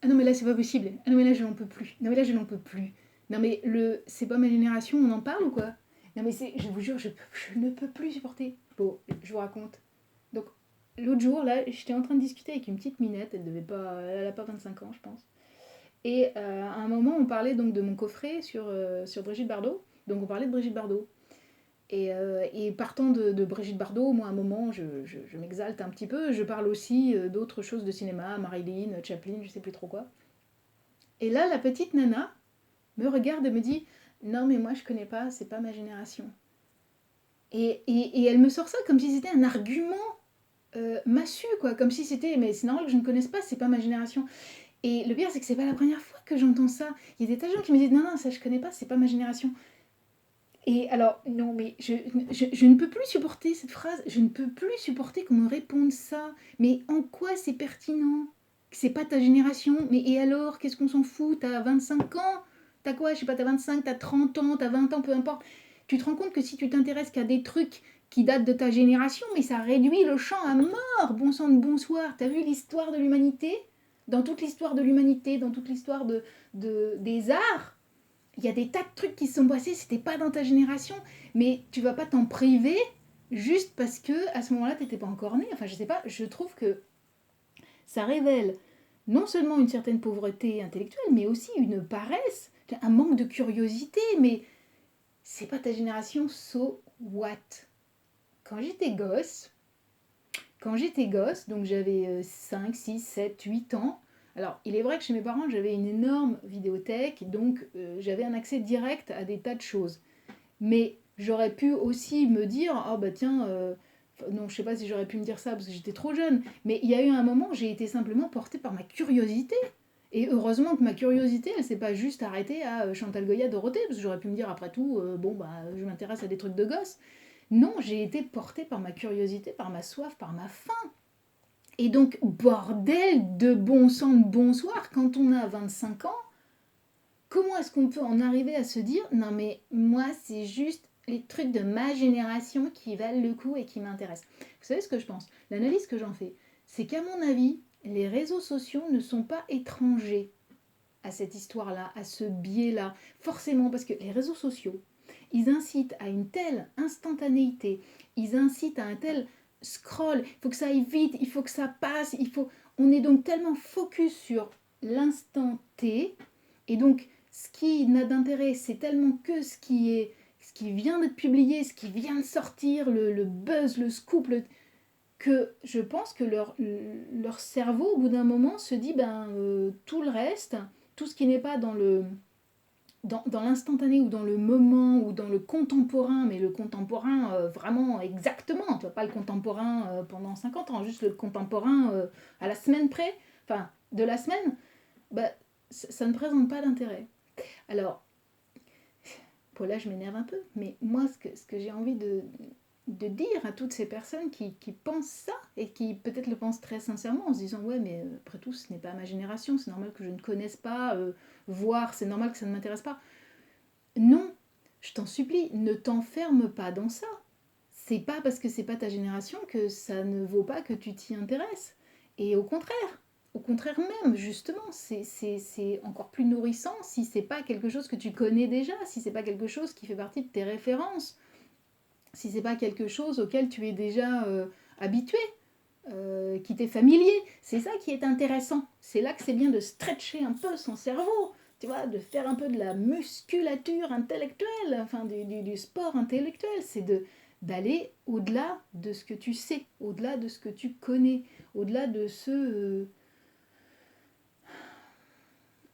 ah non mais là c'est pas possible, ah non mais là je n'en peux plus, non mais là je n'en peux plus. Non mais c'est pas ma génération, on en parle ou quoi? Non mais je vous jure, je ne peux plus supporter. Bon, je vous raconte. Donc l'autre jour là, j'étais en train de discuter avec une petite minette, elle a pas 25 ans je pense. Et à un moment on parlait donc de mon coffret sur Brigitte Bardot. Donc on parlait de Brigitte Bardot. Et partant de Brigitte Bardot, moi à un moment je m'exalte un petit peu, je parle aussi d'autres choses de cinéma, Marilyn, Chaplin, je sais plus trop quoi. Et là la petite nana me regarde et me dit non mais moi je connais pas, c'est pas ma génération. Et elle me sort ça comme si c'était un argument massu quoi, comme si c'était mais c'est normal que je ne connaisse pas, c'est pas ma génération. Et le pire c'est que c'est pas la première fois que j'entends ça. Il y a des tas de gens qui me disent non non ça je connais pas, c'est pas ma génération. Et alors, non, mais je ne peux plus supporter cette phrase, je ne peux plus supporter qu'on me réponde ça. Mais en quoi c'est pertinent? C'est pas ta génération, mais et alors, qu'est-ce qu'on s'en fout? T'as 25 ans? T'as quoi? Je sais pas, t'as 25, t'as 30 ans, t'as 20 ans, peu importe. Tu te rends compte que si tu t'intéresses qu'à des trucs qui datent de ta génération, mais ça réduit le champ à mort. Bon sang de bonsoir, t'as vu l'histoire de l'humanité? Dans toute l'histoire de l'humanité, dans toute l'histoire des arts, il y a des tas de trucs qui se sont passés, c'était pas dans ta génération, mais tu vas pas t'en priver juste parce que à ce moment-là, t'étais pas encore né. Enfin, je sais pas, je trouve que ça révèle non seulement une certaine pauvreté intellectuelle, mais aussi une paresse, un manque de curiosité. Mais c'est pas ta génération, so what? Quand j'étais gosse, donc j'avais 5, 6, 7, 8 ans. Alors, il est vrai que chez mes parents, j'avais une énorme vidéothèque, donc j'avais un accès direct à des tas de choses. Mais j'aurais pu aussi me dire, ah bah tiens, non, je sais pas si j'aurais pu me dire ça parce que j'étais trop jeune, mais il y a eu un moment où j'ai été simplement portée par ma curiosité. Et heureusement que ma curiosité, elle s'est pas juste arrêtée à Chantal Goya, Dorothée, parce que j'aurais pu me dire après tout, bon bah je m'intéresse à des trucs de gosse. Non, j'ai été portée par ma curiosité, par ma soif, par ma faim. Et donc, bordel de bon sang de bonsoir, quand on a 25 ans, comment est-ce qu'on peut en arriver à se dire non mais moi c'est juste les trucs de ma génération qui valent le coup et qui m'intéressent. Vous savez ce que je pense? L'analyse que j'en fais, c'est qu'à mon avis, les réseaux sociaux ne sont pas étrangers à cette histoire-là, à ce biais-là. Forcément, parce que les réseaux sociaux, ils incitent à une telle instantanéité, ils incitent à un tel scroll, il faut que ça aille vite, il faut que ça passe, on est donc tellement focus sur l'instant T, et donc ce qui n'a d'intérêt, c'est tellement que ce qui vient d'être publié, ce qui vient de sortir, le buzz, le scoop, que je pense que leur cerveau, au bout d'un moment, se dit tout le reste, tout ce qui n'est pas dans l'instantané ou dans le moment ou dans le contemporain, mais le contemporain vraiment exactement, tu vois, pas le contemporain pendant 50 ans, juste le contemporain à la semaine près, enfin de la semaine, bah, ça ne présente pas d'intérêt. Alors, pour là je m'énerve un peu, mais moi ce que j'ai envie de dire à toutes ces personnes qui pensent ça et qui peut-être le pensent très sincèrement en se disant ouais mais après tout ce n'est pas ma génération, c'est normal que je ne connaisse pas, voire c'est normal que ça ne m'intéresse pas. Non, je t'en supplie, ne t'enferme pas dans ça. C'est pas parce que c'est pas ta génération que ça ne vaut pas que tu t'y intéresses. Et au contraire même, justement, c'est encore plus nourrissant si c'est pas quelque chose que tu connais déjà, si c'est pas quelque chose qui fait partie de tes références, si c'est pas quelque chose auquel tu es déjà habitué, qui t'est familier. C'est ça qui est intéressant. C'est là que c'est bien de stretcher un peu son cerveau, tu vois, de faire un peu de la musculature intellectuelle, enfin du sport intellectuel. C'est d'aller au-delà de ce que tu sais, au-delà de ce que tu connais, au-delà de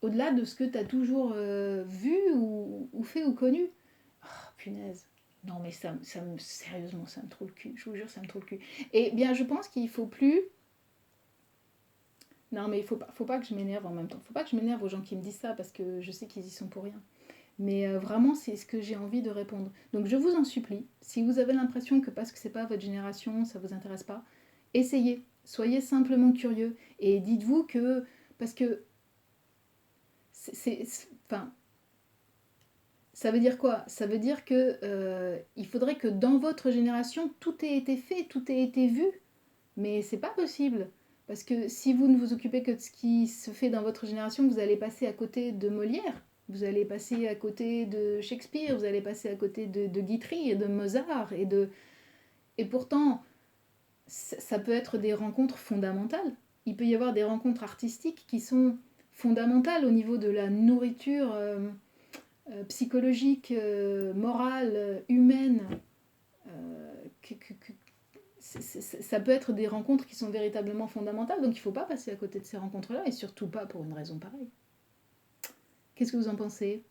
au-delà de ce que tu as toujours vu ou fait ou connu. Oh, punaise. Non mais sérieusement, ça me trouve le cul. Je vous jure, ça me trouve le cul. Et bien, je pense qu'il faut plus. Non mais faut pas que je m'énerve en même temps. Faut pas que je m'énerve aux gens qui me disent ça parce que je sais qu'ils y sont pour rien. Mais vraiment, c'est ce que j'ai envie de répondre. Donc je vous en supplie, si vous avez l'impression que parce que c'est pas votre génération, ça vous intéresse pas, essayez. Soyez simplement curieux et dites-vous que parce que enfin, ça veut dire quoi? Ça veut dire que il faudrait que dans votre génération tout ait été fait, tout ait été vu, mais c'est pas possible. Parce que si vous ne vous occupez que de ce qui se fait dans votre génération, vous allez passer à côté de Molière, vous allez passer à côté de Shakespeare, vous allez passer à côté de Guitry et de Mozart. Et pourtant, ça peut être des rencontres fondamentales. Il peut y avoir des rencontres artistiques qui sont fondamentales au niveau de la nourriture psychologique, morale, humaine. Ça peut être des rencontres qui sont véritablement fondamentales, donc il ne faut pas passer à côté de ces rencontres-là, et surtout pas pour une raison pareille. Qu'est-ce que vous en pensez ?